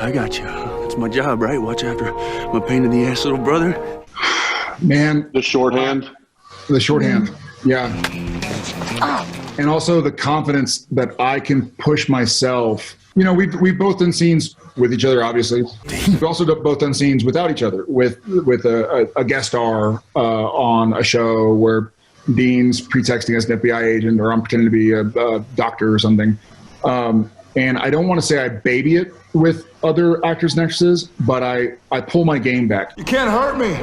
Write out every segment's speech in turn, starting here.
I got you. It's my job, right? Watch after my pain in the ass little brother. Man. The shorthand. The shorthand. Yeah. And also the confidence that I can push myself. You know, we've both done scenes with each other, obviously. We've also both done scenes without each other, with a guest star on a show where Dean's pretexting as an FBI agent, or I'm pretending to be a doctor or something. And I don't want to say I baby it with other actors and actresses, but I pull my game back. You can't hurt me.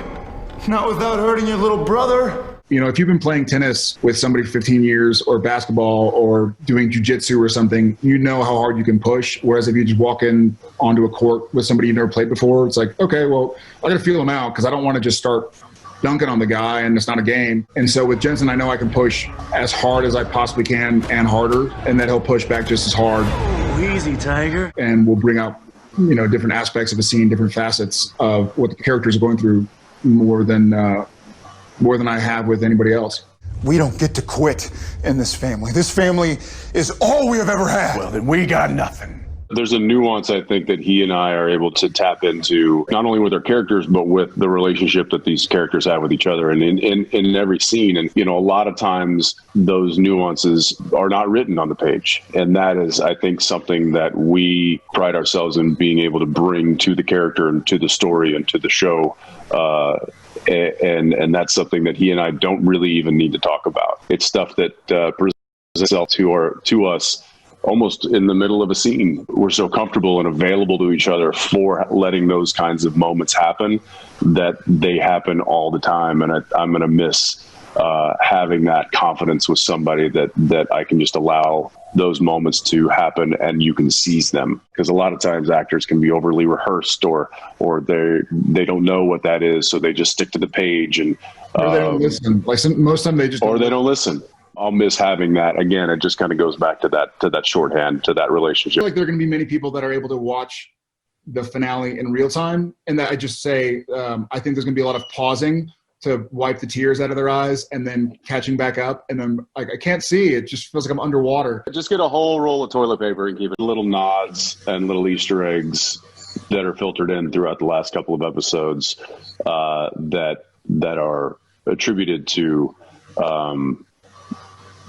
Not without hurting your little brother. You know, if you've been playing tennis with somebody for 15 years or basketball or doing jujitsu or something, you know how hard you can push. Whereas if you just walk in onto a court with somebody you've never played before, it's like, okay, well, I got to feel them out because I don't want to just start dunking on the guy and it's not a game. And so with Jensen, I know I can push as hard as I possibly can and harder, and that he'll push back just as hard. Oh, easy, Tiger. And we'll bring out, you know, different aspects of a scene, different facets of what the characters are going through more than I have with anybody else. We don't get to quit in this family. This family is all we have ever had. Well, then we got nothing. There's a nuance, I think, that he and I are able to tap into, not only with our characters, but with the relationship that these characters have with each other and in every scene. And, you know, a lot of times those nuances are not written on the page. And that is, I think, something that we pride ourselves in being able to bring to the character and to the story and to the show. And that's something that he and I don't really even need to talk about. It's stuff that presents itself to us almost in the middle of a scene. We're so comfortable and available to each other for letting those kinds of moments happen that they happen all the time. And I'm going to miss having that confidence with somebody that I can just allow those moments to happen and you can seize them. Because a lot of times actors can be overly rehearsed or they don't know what that is. So they just stick to the page and or they don't listen. Like most of them they just don't listen. I'll miss having that. Again, it just kind of goes back to that shorthand, to that relationship. I feel like there are going to be many people that are able to watch the finale in real time. And that I just say, I think there's going to be a lot of pausing to wipe the tears out of their eyes and then catching back up. And then like, I can't see, it just feels like I'm underwater. Just get a whole roll of toilet paper and keep it little nods and little Easter eggs that are filtered in throughout the last couple of episodes that are attributed to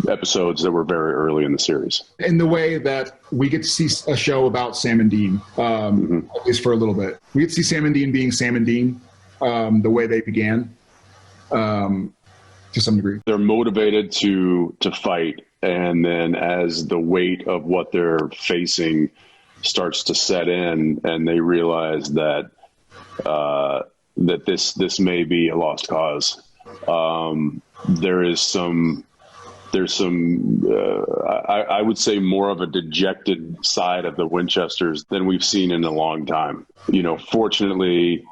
episodes that were very early in the series. In the way that we get to see a show about Sam and Dean, at least for a little bit. We get to see Sam and Dean being Sam and Dean, the way they began, to some degree. They're motivated to fight, and then as the weight of what they're facing starts to set in, and they realize that that this may be a lost cause. There's some I would say more of a dejected side of the Winchesters than we've seen in a long time. You know, fortunately,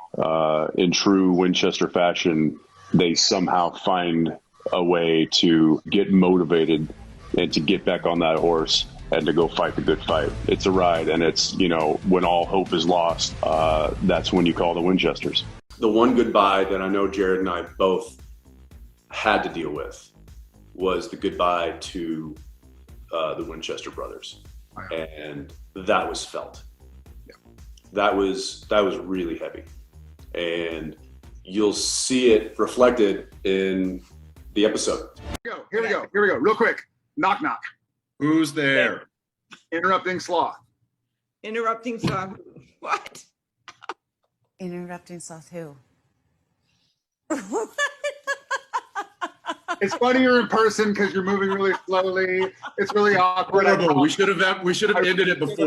in true Winchester fashion, they somehow find a way to get motivated and to get back on that horse and to go fight the good fight. It's a ride, and it's, you know, when all hope is lost, that's when you call the Winchesters. The one goodbye that I know Jared and I both had to deal with was the goodbye to the Winchester brothers. And that was felt. Yeah. That was really heavy. And you'll see it reflected in the episode. Here we go. Real quick. Knock, knock. Who's there? Interrupting sloth. Interrupting sloth. What? Interrupting sloth who? It's funnier in person because you're moving really slowly. It's really awkward. We should have ended it before.